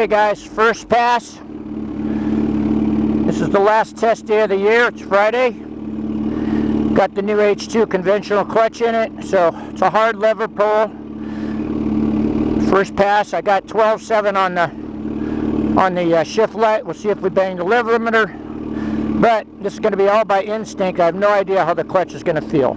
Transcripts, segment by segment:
Okay guys, first pass. This is the last test day of the year. It's Friday. Got the new H2 conventional clutch in it, so it's a hard lever pull. First pass, I got 12.7 on the shift light. We'll see if we bang the lever limiter. But this is going to be all by instinct. I have no idea how the clutch is going to feel.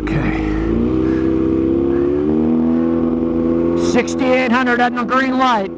Okay. 6,800 on the green light.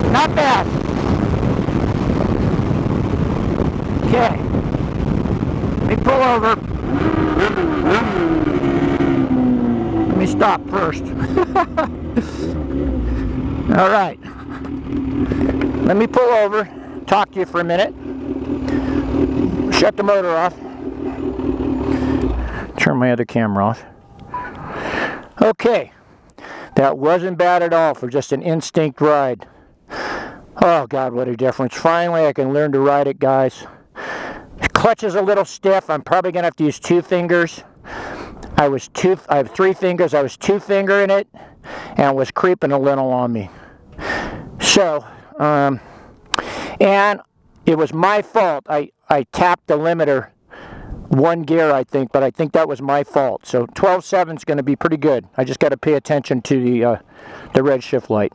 Not bad. Okay. Let me pull over. Let me stop first. All right. Let me pull over, talk to you for a minute. Shut the motor off. Turn my other camera off. Okay. That wasn't bad at all for just an instinct ride. Oh God, what a difference. Finally, I can learn to ride it, guys. The clutch is a little stiff. I'm probably going to have to use 2 fingers. I have 3 fingers. I was 2-fingering it, and it was creeping a little on me. So, and it was my fault. I tapped the limiter 1 gear, I think, but I think that was my fault. So 12.7 is going to be pretty good. I just got to pay attention to the red shift light.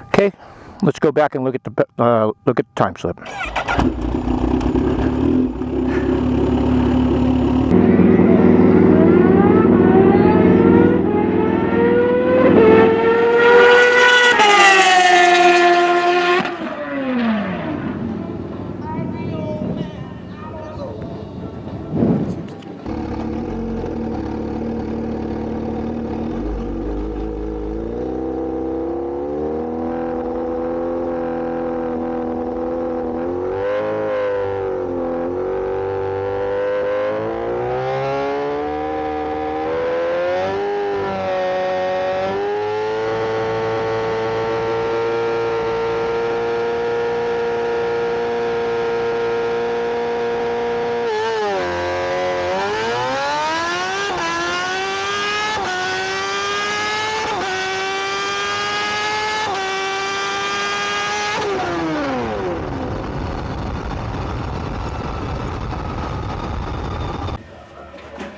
Okay. Let's go back and look at the time slip.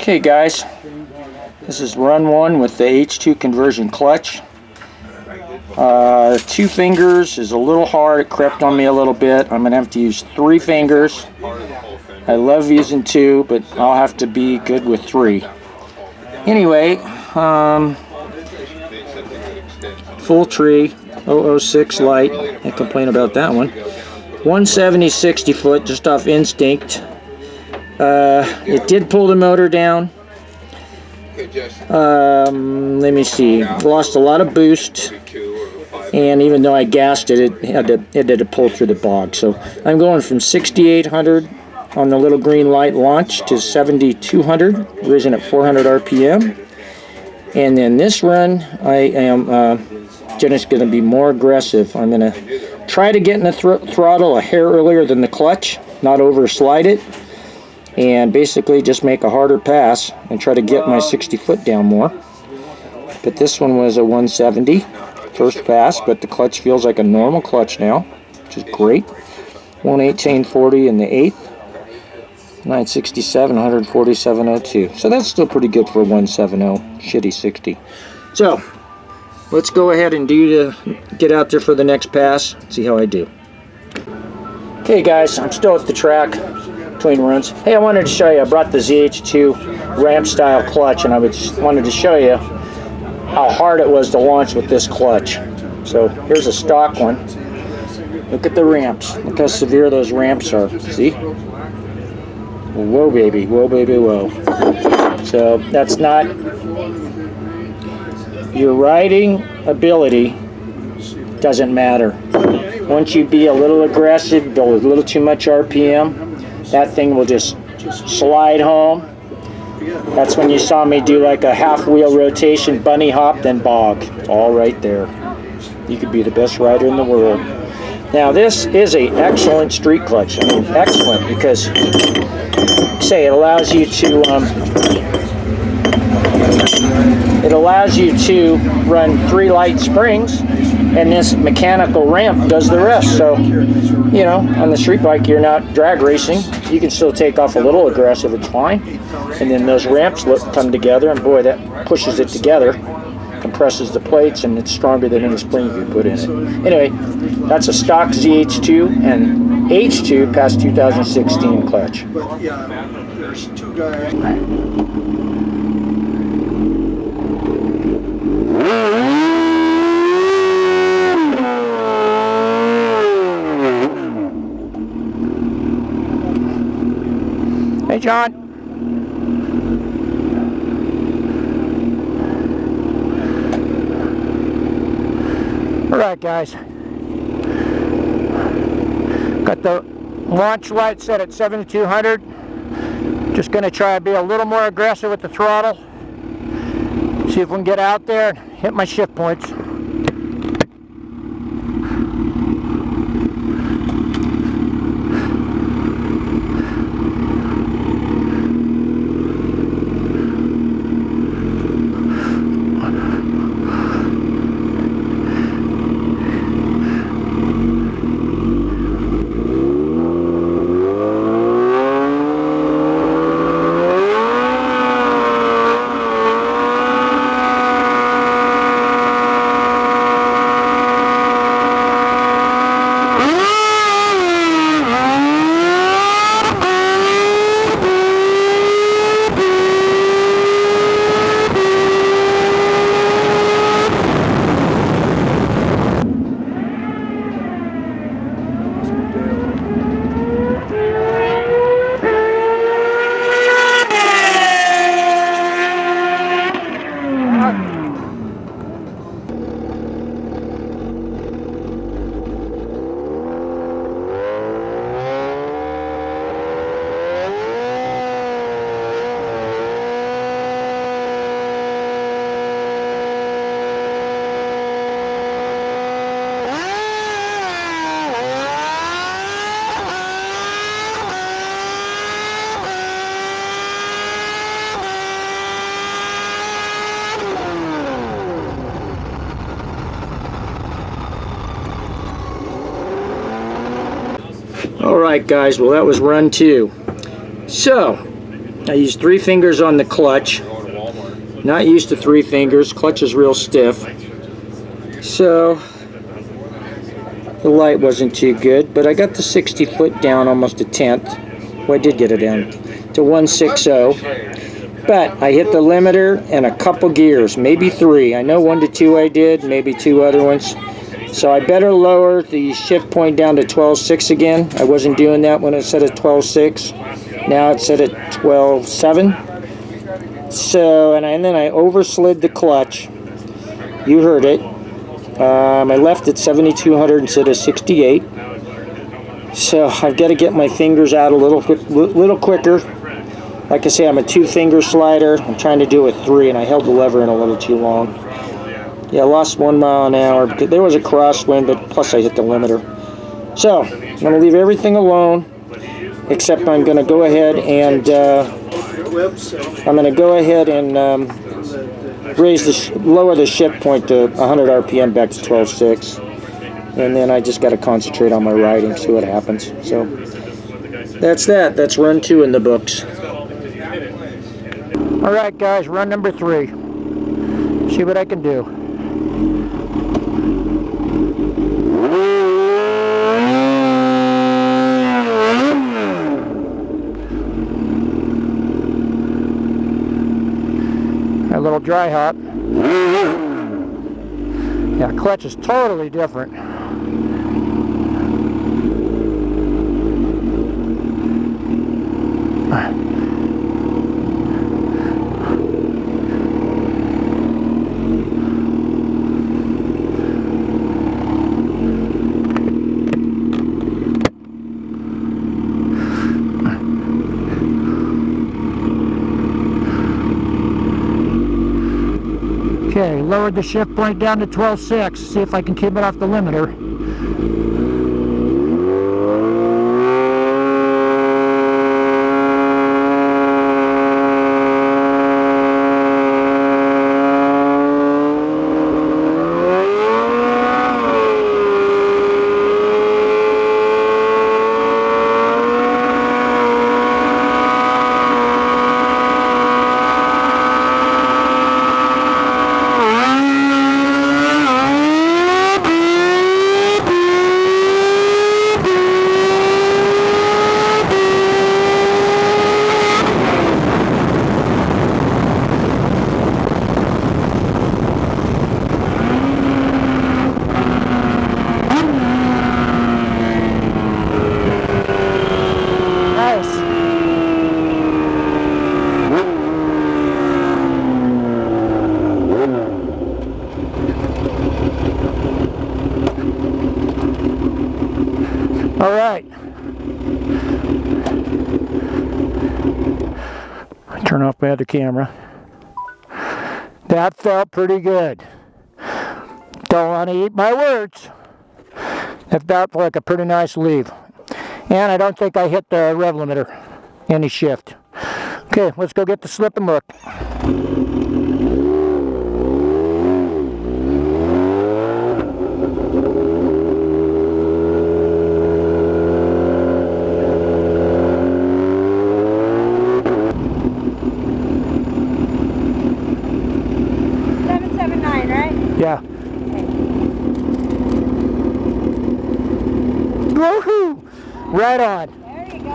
Okay guys, this is run 1 with the H2 conversion clutch. 2 fingers is a little hard. It crept on me a little bit. I'm going to have to use 3 fingers. I love using 2, but I'll have to be good with 3. Anyway, full tree, 006 light. Can't complain about that one. 170 60 foot, just off instinct. It did pull the motor down. Let me see. Lost a lot of boost, and even though I gassed it, it had to pull through the bog. So I'm going from 6,800 on the little green light launch to 7,200, risen at 400 RPM. And then this run, I am just going to be more aggressive. I'm going to try to get in the throttle a hair earlier than the clutch, not overslide it. And basically just make a harder pass and try to get my 60 foot down more. But this one was a 170 first pass, but the clutch feels like a normal clutch now, which is great. 118/40 in the 8th. 967, 147.02. So that's still pretty good for a 170, shitty 60. So let's go ahead and get out there for the next pass, see how I do. Okay guys, I'm still at the track between runs. Hey, I wanted to show you, I brought the ZH2 ramp style clutch, and I wanted to show you how hard it was to launch with this clutch. So here's a stock one. Look at the ramps. Look how severe those ramps are. See? Whoa baby, whoa baby, whoa. So that's not, your riding ability doesn't matter. Once you be a little aggressive, go a little too much RPM, that thing will just slide home. That's when you saw me do like a half wheel rotation, bunny hop, then bog. It's all right there. You could be the best rider in the world. Now this is an excellent street clutch. I mean, excellent, because say it allows you to run 3 light springs, and this mechanical ramp does the rest. So, you know, on the street bike, you're not drag racing. You can still take off a little aggressive, it's fine. And then those ramps come together, and boy, that pushes it together, compresses the plates, and it's stronger than any spring you could put in it. Anyway, that's a stock ZH2 and H2 past 2016 clutch. But yeah, there's 2 guys. Hey, John. All right, guys. Got the launch light set at 7200. Just going to try to be a little more aggressive with the throttle. See if we can get out there and hit my shift points. Alright guys, well that was run 2. So, I used 3 fingers on the clutch. Not used to 3 fingers, clutch is real stiff. So, the light wasn't too good, but I got the 60 foot down almost a 10th. Well, I did get it down to 160. But I hit the limiter and a couple gears, maybe 3. I know 1 to 2 I did, maybe 2 other ones. So I better lower the shift point down to 12.6 again. I wasn't doing that when it set at 12.6. Now it's set at 12.7. So, and then I overslid the clutch. You heard it. I left at 7,200 instead of 68. So I've got to get my fingers out a little quicker. Like I say, I'm a 2-finger slider. I'm trying to do it with 3, and I held the lever in a little too long. Yeah, I lost 1 mile an hour because there was a crosswind, but plus I hit the limiter. So I'm going to leave everything alone, except I'm going to go ahead and lower the shift point to 100 RPM back to 12.6, and then I just got to concentrate on my riding, see what happens. So that's that. That's run 2 in the books. All right, guys, run number 3. See what I can do. A little dry hop. Yeah, clutch is totally different. Okay, lowered the shift point down to 12.6. See if I can keep it off the limiter. All right. Turn off my other camera. That felt pretty good. Don't want to eat my words. That felt like a pretty nice leave. And I don't think I hit the rev limiter any shift. Okay, let's go get the slip and look. Yeah. Woohoo! Right on. There you go.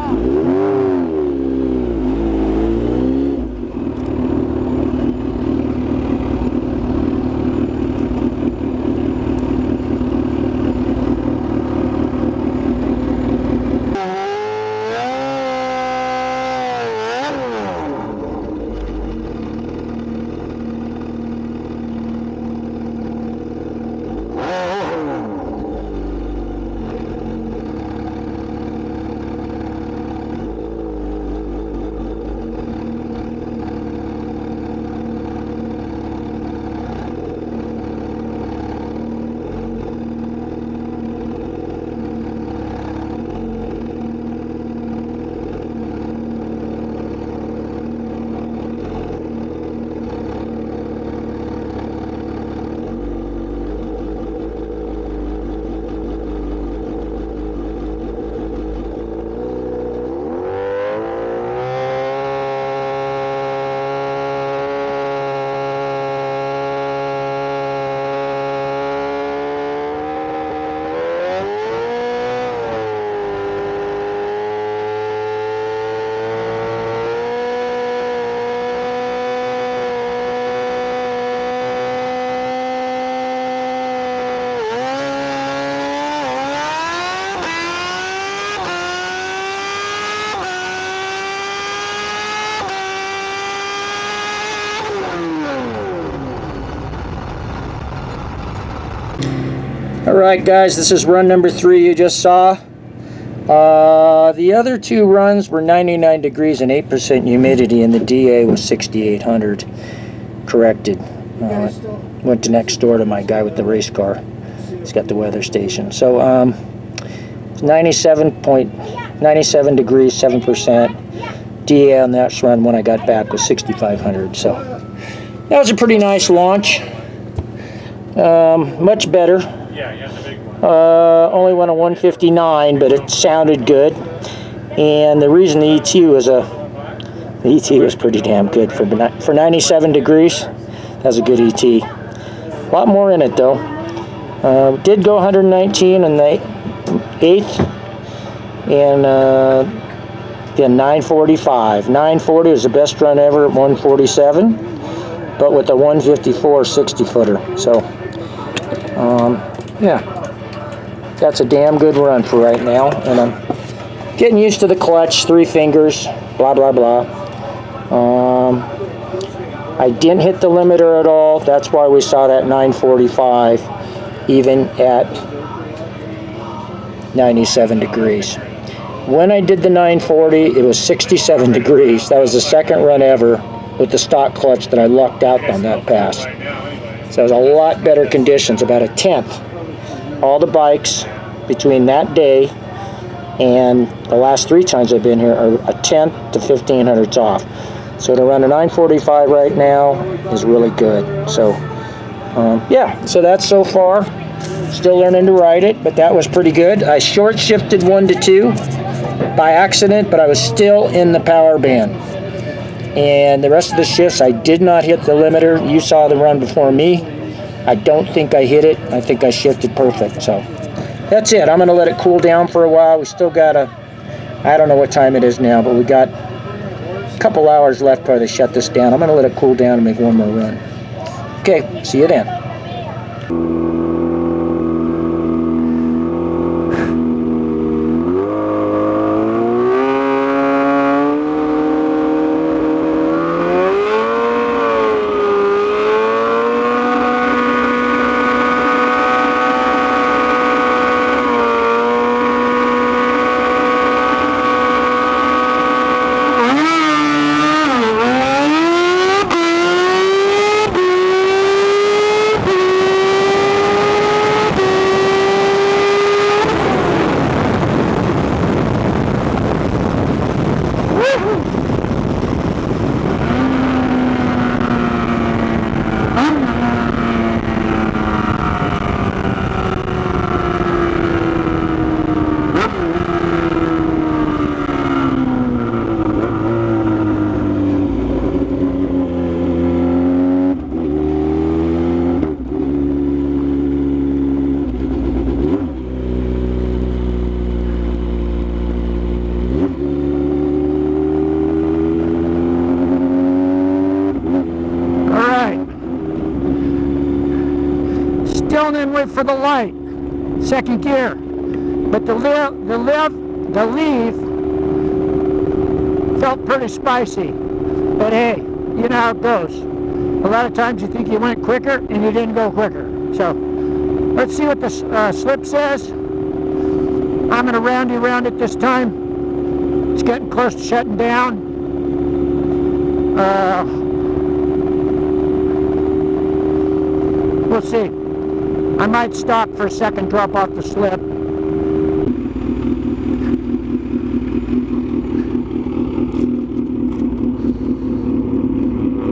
Alright guys, this is run number 3 you just saw. The other 2 runs were 99 degrees and 8% humidity, and the DA was 6,800. Corrected. Went to next door to my guy with the race car. He's got the weather station. So it's 97 degrees, 7%. DA on that run when I got back was 6,500. So that was a pretty nice launch. Much better. Only went a 159, but it sounded good. And the reason the ET was pretty damn good for 97 degrees. That was a good ET. A lot more in it though. Did go 119 in the 8th, and yeah, 945. 940 was the best run ever at 147, but with a 154 60 footer. So yeah, that's a damn good run for right now, and I'm getting used to the clutch, 3 fingers, blah blah blah. I didn't hit the limiter at all. That's why we saw that 945 even at 97 degrees. When I did the 940, it was 67 degrees. That was the second run ever with the stock clutch that I lucked out on that pass. So it was a lot better conditions, about a 10th. All the bikes between that day and the last 3 times I've been here are a 10th to 1500ths off. So to run a 945 right now is really good. So yeah, so that's so far. Still learning to ride it, but that was pretty good. I short shifted 1 to 2 by accident, but I was still in the power band. And the rest of the shifts, I did not hit the limiter. You saw the run before me. I don't think I hit it. I think I shifted perfect. So that's it. I'm going to let it cool down for a while. We still got I don't know what time it is now, but we got a couple hours left before they shut this down. I'm going to let it cool down and make one more run. Okay, see you then. Then wait for the light, second gear, but the leave felt pretty spicy. But hey, you know how it goes. A lot of times you think you went quicker and you didn't go quicker. So let's see what the slip says. I'm going to roundy round it this time. It's getting close to shutting down. We'll see. I might stop for a second, drop off the slip.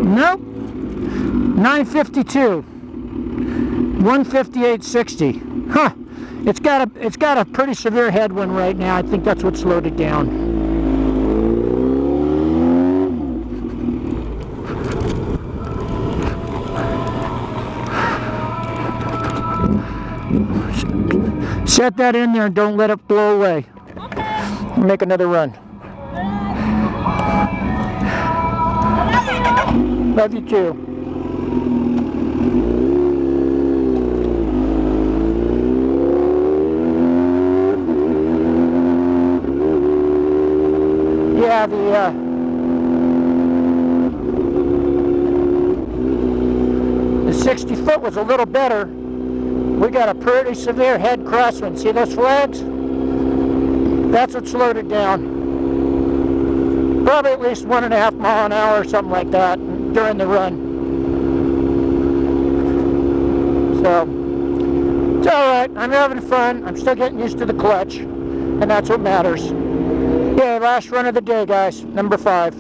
Nope. 952. 158.60. Huh. It's got a pretty severe headwind right now. I think that's what slowed it down. Set that in there and don't let it blow away. Okay. Make another run. Love you too. Yeah, the 60 foot was a little better. We got a pretty severe head crosswind. See those flags? That's what slowed it down. Probably at least 1.5 miles an hour or something like that during the run. So, it's alright. I'm having fun. I'm still getting used to the clutch. And that's what matters. Okay, last run of the day, guys. Number 5.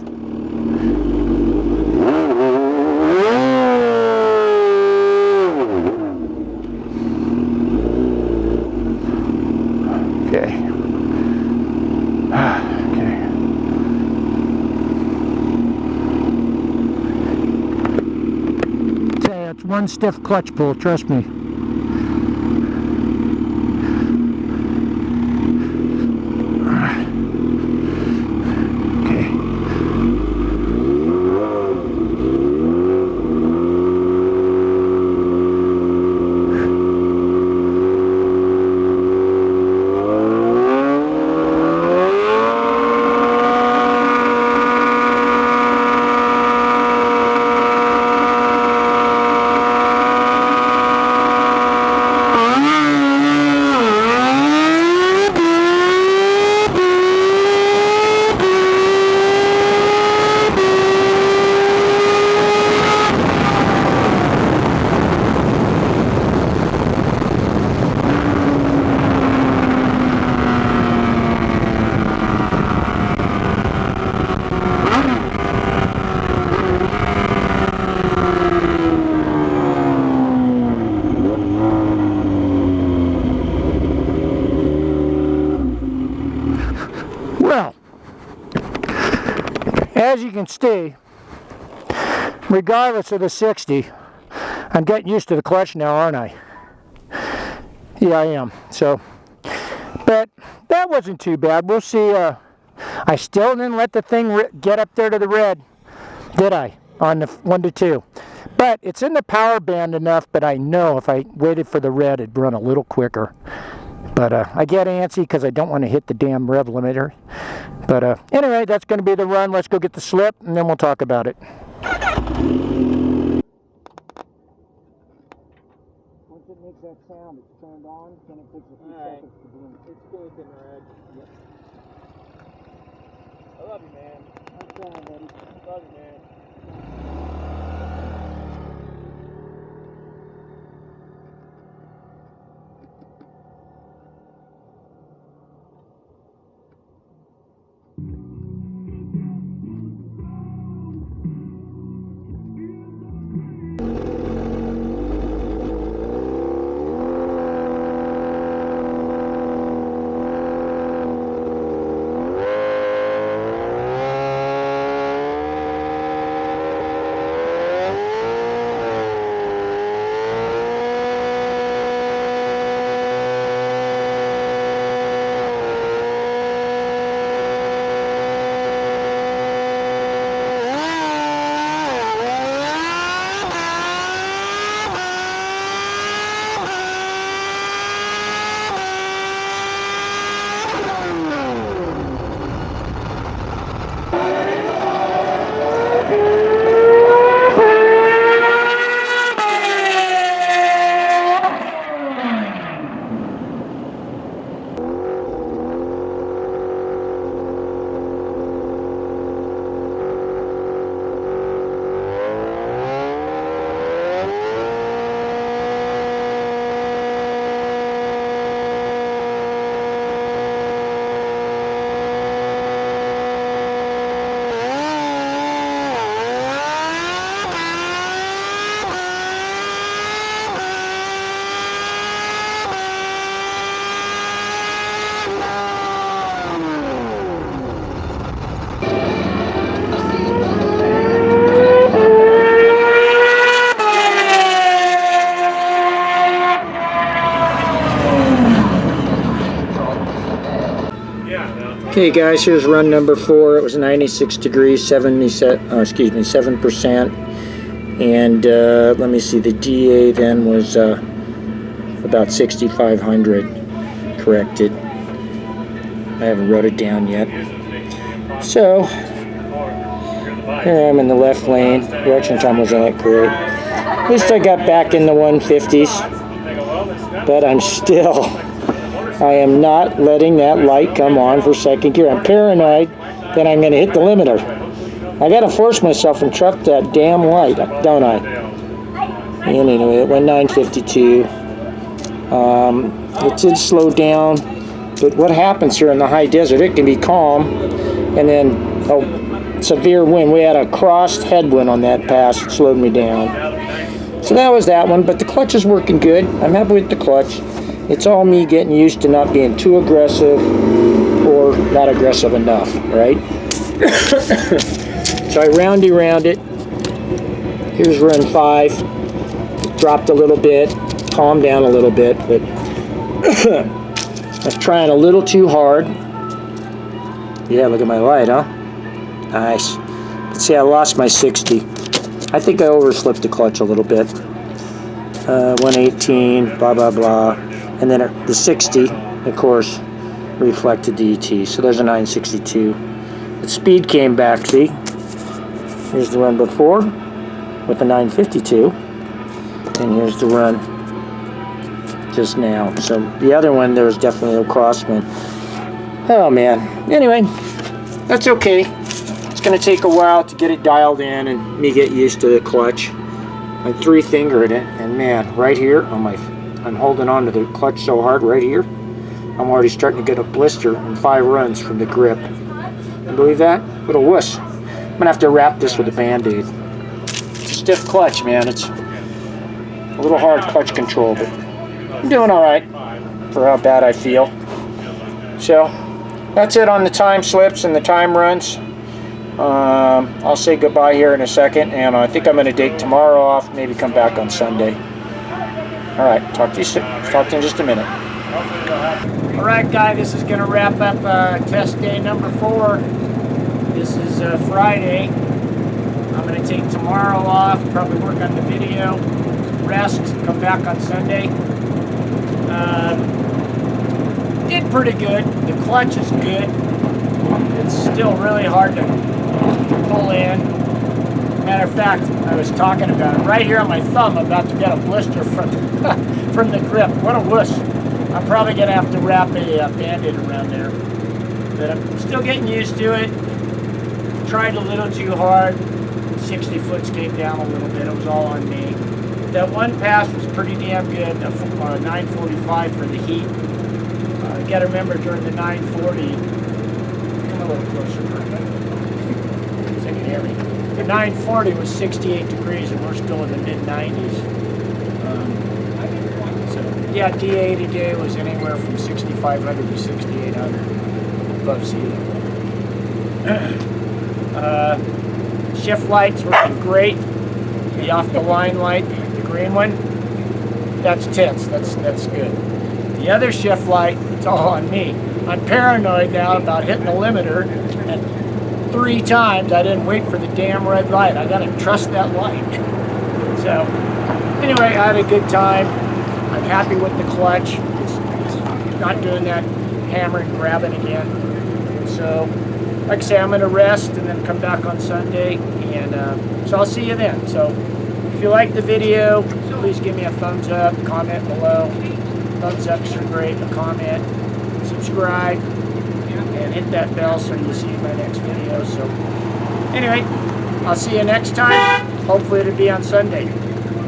Okay. one stiff clutch pull, trust me. Well, as you can see, regardless of the 60, I'm getting used to the clutch now, aren't I? Yeah, I am. So, but that wasn't too bad. We'll see. I still didn't let the thing get up there to the red, did I? On the 1 to 2. But it's in the power band enough, but I know if I waited for the red, it'd run a little quicker. But I get antsy because I don't want to hit the damn rev limiter. But anyway, that's going to be the run. Let's go get the slip, and then we'll talk about it. Once it makes that sound, it's turned on, then it takes a few seconds to bloom. It's blinking red. Yep. I love you, man. I'm trying, buddy. Love you, man. Okay guys, here's run number 4. It was 96 degrees, 7%. And let me see, the DA then was about 6,500 corrected. I haven't wrote it down yet. So, here I'm in the left lane. Reaction time wasn't that great. At least I got back in the 150s. But I'm still... I am not letting that light come on for second gear. I'm paranoid that I'm going to hit the limiter. I got to force myself and truck that damn light, don't I? And anyway, it went 952. It did slow down, but what happens here in the high desert, it can be calm, and then severe wind. We had a crossed headwind on that pass. It slowed me down. So that was that one, but the clutch is working good. I'm happy with the clutch. It's all me getting used to not being too aggressive or not aggressive enough, right? So I round it. Here's run 5. dropped a little bit, calmed down a little bit, but I was trying a little too hard. Yeah, look at my light, huh? Nice. But see, I lost my 60. I think I overslipped the clutch a little bit. 118, blah, blah, blah. And then the 60, of course, reflected the ET. So there's a 962. The speed came back, see? Here's the run before with a 952. And here's the run just now. So the other one, there was definitely a crosswind. Oh, man. Anyway, that's okay. It's going to take a while to get it dialed in and me get used to the clutch. I'm 3-fingered it, and man, right here on I'm holding on to the clutch so hard right here. I'm already starting to get a blister in 5 runs from the grip. You believe that? What a wuss. I'm gonna have to wrap this with a Band-Aid. It's a stiff clutch, man. It's a little hard clutch control, but I'm doing all right for how bad I feel. So that's it on the time slips and the time runs. I'll say goodbye here in a second, and I think I'm going to take tomorrow off, maybe come back on Sunday. All right, talk to you in just a minute. All right, guys, this is going to wrap up test day number 4. This is Friday. I'm going to take tomorrow off, probably work on the video, rest, come back on Sunday. Did pretty good. The clutch is good. It's still really hard to pull in. Matter of fact, I was talking about it right here on my thumb. I'm about to get a blister from from the grip. What a wuss. I'm probably going to have to wrap a Band-Aid around there. But I'm still getting used to it. Tried a little too hard. 60 foots came down a little bit. It was all on me. That one pass was pretty damn good. 945 for the heat. You got to remember during the 940, come a little closer, so you can hear me. The 940 was 68 degrees, and we're still in the mid-90s. So yeah, DA today was anywhere from 6,500 to 6,800 above sea level. Shift lights working great. The off-the-line light, the green one, that's tense. That's good. The other shift light, it's all on me. I'm paranoid now about hitting the limiter, and 3 times I didn't wait for the damn red light. I gotta trust that light. So, anyway, I had a good time. I'm happy with the clutch. It's not doing that hammer and grabbing again. So, like I say, I'm gonna rest and then come back on Sunday, and so I'll see you then. So, if you like the video, please give me a thumbs up, comment below. Thumbs ups are great, a comment, subscribe, and hit that bell so you see my next video. So anyway, I'll see you next time. Hopefully it'll be on Sunday.